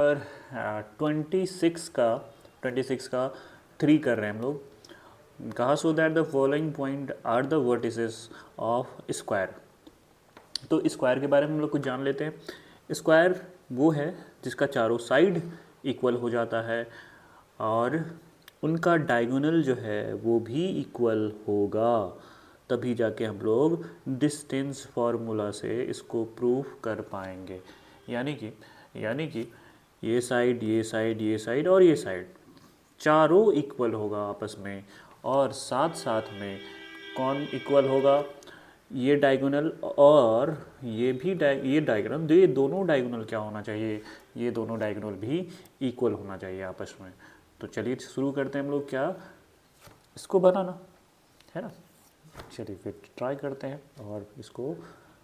और 26 का 3 कर रहे हैं हम लोग। कहा so that the following point are the vertices of square. तो स्क्वायर के बारे में हम लोग कुछ जान लेते हैं। स्क्वायर वो है जिसका चारों साइड इक्वल हो जाता है और उनका डायगोनल जो है वो भी इक्वल होगा, तभी जाके हम लोग डिस्टेंस फार्मूला से इसको प्रूफ कर पाएंगे। यानी कि ये साइड ये साइड ये साइड और ये साइड चारों इक्वल होगा आपस में, और साथ साथ में कौन इक्वल होगा, ये डायगोनल और ये भी ये डायगोनल, ये दोनों डायगोनल क्या होना चाहिए, ये दोनों डायगोनल भी इक्वल होना चाहिए आपस में। तो चलिए शुरू करते हैं हम लोग क्या, इसको बनाना है ना। चलिए फिर ट्राई करते हैं और इसको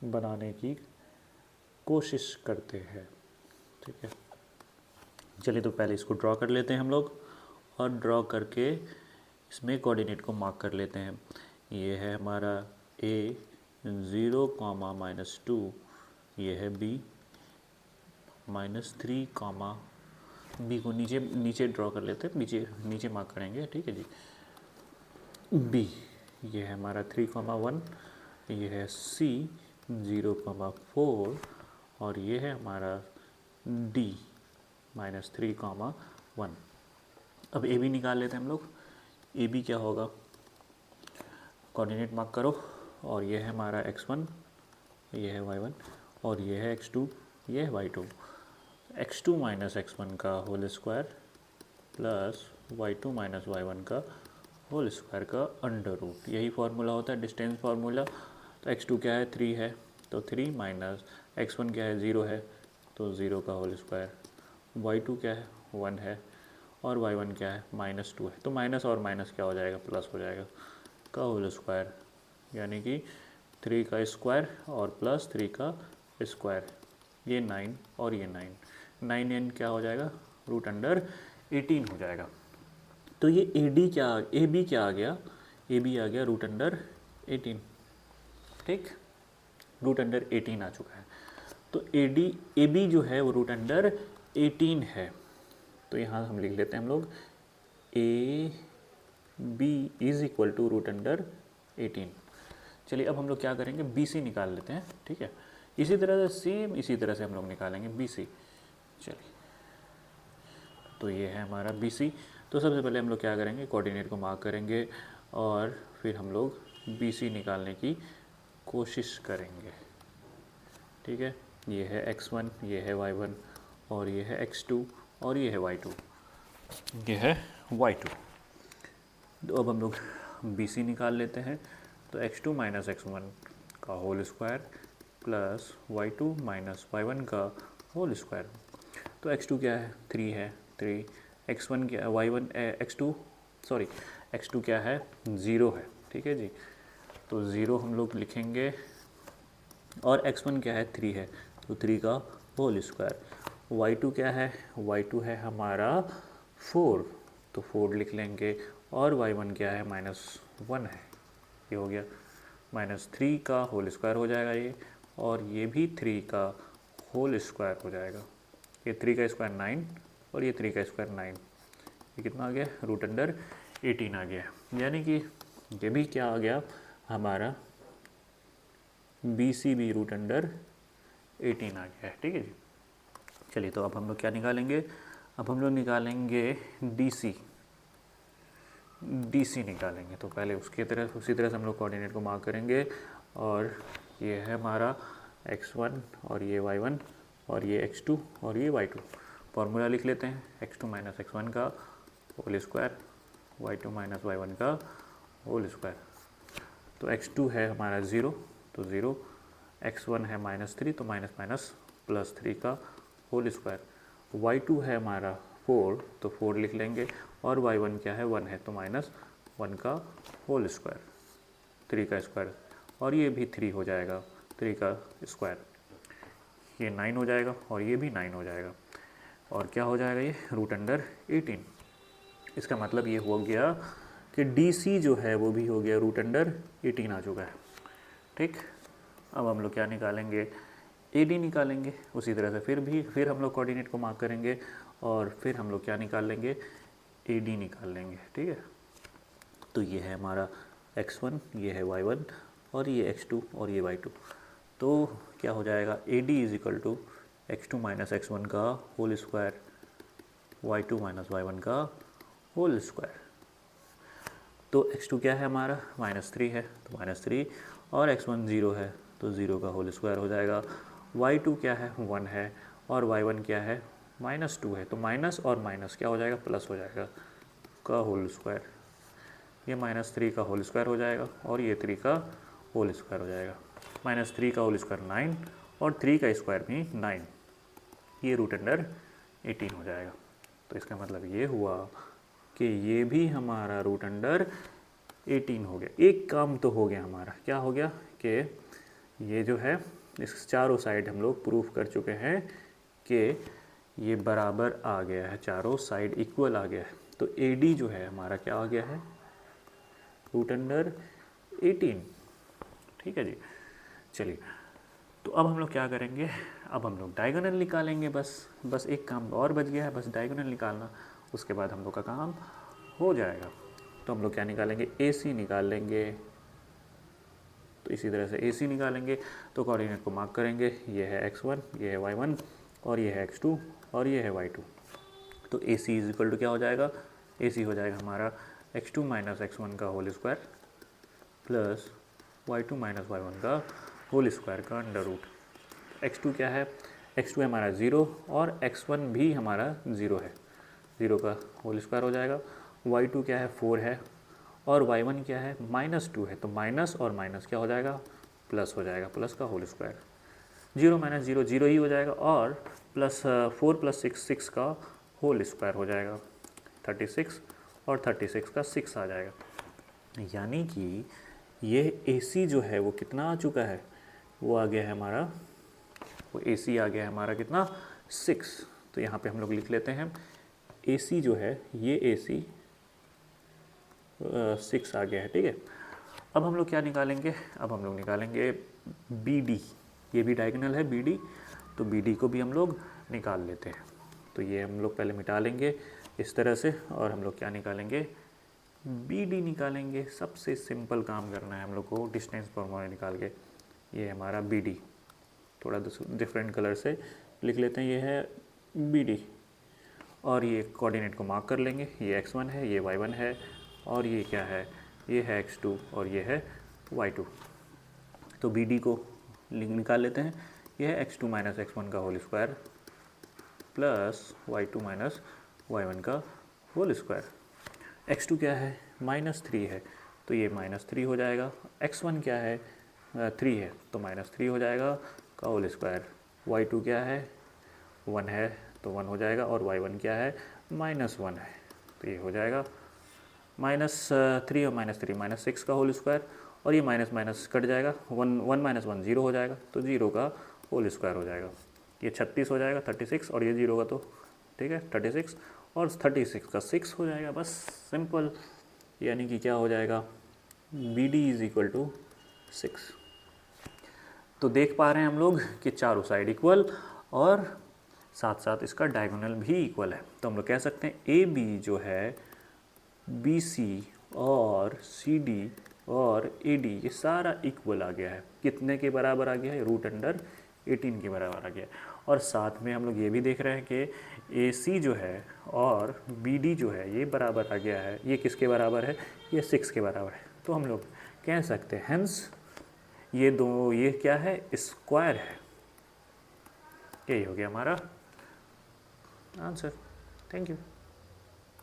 बनाने की कोशिश करते हैं, ठीक है। चलिए तो पहले इसको ड्रॉ कर लेते हैं हम लोग, और ड्रॉ करके इसमें कोऑर्डिनेट को मार्क कर लेते हैं। ये है हमारा ए 0, -2, ये है बी -3, बी को नीचे नीचे ड्रॉ कर लेते हैं, नीचे मार्क करेंगे, ठीक है जी। बी ये है हमारा 3, 1, ये है सी 0, 4, और ये है हमारा डी -3, 1। अब ए बी निकाल लेते हैं हम लोग। ए बी क्या होगा, कोऑर्डिनेट मार्क करो, और ये है हमारा x1, ये है y1, और ये है x2, ये है y2। x2 - x1 का whole square plus y2 - y1 का होल स्क्वायर का अंडर रूट, यही फार्मूला होता है डिस्टेंस फार्मूला। तो x2 क्या है 3 है, तो 3 माइनस x1 क्या है 0 है, तो 0 का होल स्क्वायर, y2 क्या है 1 है, और y1 क्या है -2 है। तो माइनस और माइनस क्या हो जाएगा, प्लस हो जाएगा, का होल स्क्वायर, यानी कि 3 का स्क्वायर और प्लस 3 का स्क्वायर, ये 9 और ये 9 एन क्या हो जाएगा, √18 हो जाएगा। तो ये ए बी क्या आ गया, ए बी आ गया √18, ठीक, √18 आ चुका है। तो ए बी जो है वो √18 है। तो यहाँ हम लिख लेते हैं हम लोग A B is equal to √18। चलिए अब हम लोग क्या करेंगे, बी सी निकाल लेते हैं, ठीक है। इसी तरह से हम लोग निकालेंगे बी सी। चलिए तो ये है हमारा बी सी। तो सबसे पहले हम लोग क्या करेंगे, कोऑर्डिनेट को मार्क करेंगे और फिर हम लोग बी सी निकालने की कोशिश करेंगे, ठीक है। ये है x1, ये है y1, और ये है x2, और ये है y2, ये है y2। तो अब हम लोग बी सी निकाल लेते हैं। तो x2 - x1 का whole square plus y2 - y1 का होल स्क्वायर। तो x2 क्या है 3 है, 3, x1 क्या y1 x2 क्या है 0 है, ठीक है जी। तो 0 हम लोग लिखेंगे, और x1 क्या है 3 है, तो 3 का होल स्क्वायर। y2 क्या है, y2 है हमारा 4, तो 4 लिख लेंगे, और y1 क्या है -1 है, ये हो गया, -3 का होल स्क्वायर हो जाएगा ये, और ये भी 3 का होल स्क्वायर हो जाएगा। ये 3 का स्क्वायर 9, और ये 3 का स्क्वायर 9, ये कितना आ गया, √18 आ गया। यानी कि ये भी क्या आ गया हमारा, बी सी भी √18 आ गया है, ठीक है जी। चलिए तो अब हम लोग क्या निकालेंगे, अब हम लोग निकालेंगे डी सी निकालेंगे। तो पहले उसी तरह से हम लोग कोऑर्डिनेट को मार्क करेंगे, और ये है हमारा x1, और ये y1, और ये x2, और ये y2। फार्मूला लिख लेते हैं, x2 - x1 का होल स्क्वायर, y2 - y1 का होल स्क्वायर। तो x2 है हमारा 0, तो 0, x1 है -3, तो माइनस +3 का होल स्क्वायर, y2 है हमारा 4, तो 4 लिख लेंगे, और y1 क्या है 1 है, तो -1 का होल स्क्वायर, 3 का स्क्वायर, और ये भी 3 हो जाएगा, 3 का स्क्वायर, ये 9 हो जाएगा, और ये भी 9 हो जाएगा, और क्या हो जाएगा ये √18। इसका मतलब ये हो गया कि डी सी जो है वो भी हो गया √18 आ चुका है, ठीक। अब हम लोग क्या निकालेंगे, AD निकालेंगे उसी तरह से, फिर हम लोग कोऑर्डिनेट को मार्क करेंगे और फिर हम लोग क्या निकाल लेंगे, AD निकाल लेंगे, ठीक है। तो ये है हमारा x1, ये है y1 और ये x2 और ये y2। तो क्या हो जाएगा, AD is equal to x2 minus x1 का whole square, y2 minus y1 का होल स्क्वायर। तो x2 क्या है हमारा, -3 है, तो -3, और x1 0 है तो 0 का होल स्क्वायर हो जाएगा। y2 क्या है, 1 है, और y1 क्या है, -2 है, तो माइनस और माइनस क्या हो जाएगा, प्लस हो जाएगा, का होल स्क्वायर। ये -3 का होल स्क्वायर हो जाएगा और ये 3 का होल स्क्वायर हो जाएगा। -3 का होल स्क्वायर 9 और 3 का स्क्वायर भी 9, ये रूट अंडर 18 हो जाएगा। तो इसका मतलब ये हुआ कि ये भी हमारा रूट अंडर 18 हो गया। एक काम तो हो गया हमारा, क्या हो गया कि ये जो है इस चारों साइड हम लोग प्रूफ कर चुके हैं कि ये बराबर आ गया है, चारों साइड इक्वल आ गया है। तो AD जो है हमारा क्या आ गया है, रूट अंडर 18, ठीक है जी। चलिए, तो अब हम लोग क्या करेंगे, अब हम लोग डायगोनल निकालेंगे। बस एक काम और बच गया है, बस डायगोनल निकालना, उसके बाद हम लोग का काम हो जाएगा। तो हम लोग क्या निकालेंगे, AC निकाल लेंगे। तो इसी तरह से AC निकालेंगे तो कोऑर्डिनेट को मार्क करेंगे, ये है x1, ये है y1 और ये है x2 और ये है y2। तो AC इज इक्वल टू क्या हो जाएगा, AC हो जाएगा हमारा x2 माइनस x1 का whole square plus y2 minus y1 का होल स्क्वायर का अंडर रूट। x2 क्या है, x2 हमारा 0 और x1 भी हमारा 0 है, 0 का होल स्क्वायर हो जाएगा। y2 क्या है, 4 है, और y1 क्या है, -2 है, तो माइनस और माइनस क्या हो जाएगा, प्लस हो जाएगा, प्लस का होल स्क्वायर। 0 माइनस 0 0 ही हो जाएगा, और प्लस 4 प्लस 6 6 का होल स्क्वायर हो जाएगा, 36, और 36 का 6 आ जाएगा। यानी कि ये AC जो है वो कितना आ चुका है, वो आ गया है हमारा, वो AC आ गया है हमारा कितना, 6। तो यहाँ पे हम लोग लिख लेते हैं AC जो है, ये AC 6 आ गया है, ठीक है। अब हम लोग क्या निकालेंगे, अब हम लोग निकालेंगे BD, ये भी डायगोनल है BD, तो BD को भी हम लोग निकाल लेते हैं। तो ये हम लोग पहले मिटा लेंगे इस तरह से, और हम लोग क्या निकालेंगे, BD निकालेंगे। सबसे सिंपल काम करना है हम लोग को, डिस्टेंस फॉर्मूला निकाल के। ये हमारा BD, थोड़ा डिफरेंट कलर से लिख लेते हैं, ये है BD, और ये कोऑर्डिनेट को मार्क कर लेंगे, ये x1 है, ये y1 है, और ये क्या है, ये है x2 और ये है y2। तो BD को निकाल लेते हैं, ये है x2 माइनस x1 का whole square plus y2 minus y1 का होल स्क्वायर। x2 क्या है, -3 है, तो ये -3 हो जाएगा। x1 क्या है, 3 है, तो -3 हो जाएगा का होल स्क्वायर। y2 क्या है, 1 है, तो 1 हो जाएगा, और y1 क्या है, -1 है, तो ये हो जाएगा -3 और -3 -6 का होल स्क्वायर, और ये माइनस माइनस कट जाएगा, 1 माइनस 1 0 हो जाएगा, तो 0 का होल स्क्वायर हो जाएगा। ये 36 हो जाएगा, 36, और ये 0 का, तो ठीक है 36, और 36 का 6 हो जाएगा। बस सिंपल, यानी कि क्या हो जाएगा, BD इज इक्वल टू 6। तो देख पा रहे हैं हम लोग कि चारों साइड इक्वल और साथ साथ इसका डायगोनल भी इक्वल है। तो हम लोग कह सकते हैं AB जो है BC और CD और AD ये सारा इक्वल आ गया है। कितने के बराबर आ गया है, रूट अंडर 18 के बराबर आ गया है। और साथ में हम लोग ये भी देख रहे हैं कि AC जो है और BD जो है ये बराबर आ गया है। ये किसके बराबर है, ये 6 के बराबर है। तो हम लोग कह सकते हैं हेंस ये दो, ये क्या है, स्क्वायर है। यही हो गया हमारा आंसर। Thank you.